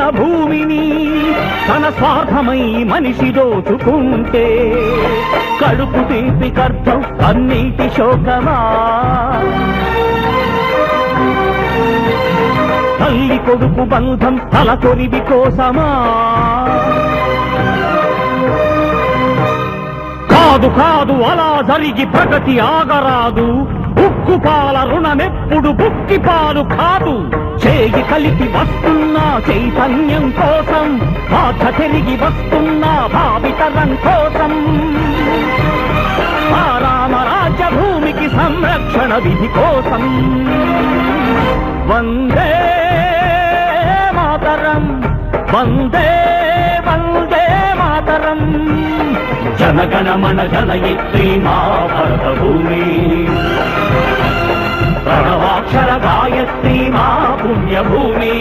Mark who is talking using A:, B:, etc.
A: పుట్టిన భూమిని తన స్వార్థమై మనిషి దోచుకుంటే కడుపు తీపికర్థం అన్నిటి శోకమా? తల్లి కొడుకు బంధం తల కొరివి కోసమా? కాదు కాదు అలా జరిగి ప్రగతి ఆగరాదు. ఉక్కుపాల రుణమెప్పుడు బుక్కిపాలు కాదు. చేయి కలిపి వస్తున్నా చైతన్యం కోసం, బాధ తిరిగి వస్తున్నా భావితరం కోసం. ఆ రామరాజ్య భూమికి సంరక్షణ విధి కోసం. వందే మాతరం, వందే వందే మాతరం. జనగణమన జనయిత్రీ మా భరతభూమి, ప్రణవాక్షర గాయత్రీ మా పుణ్యభూమి.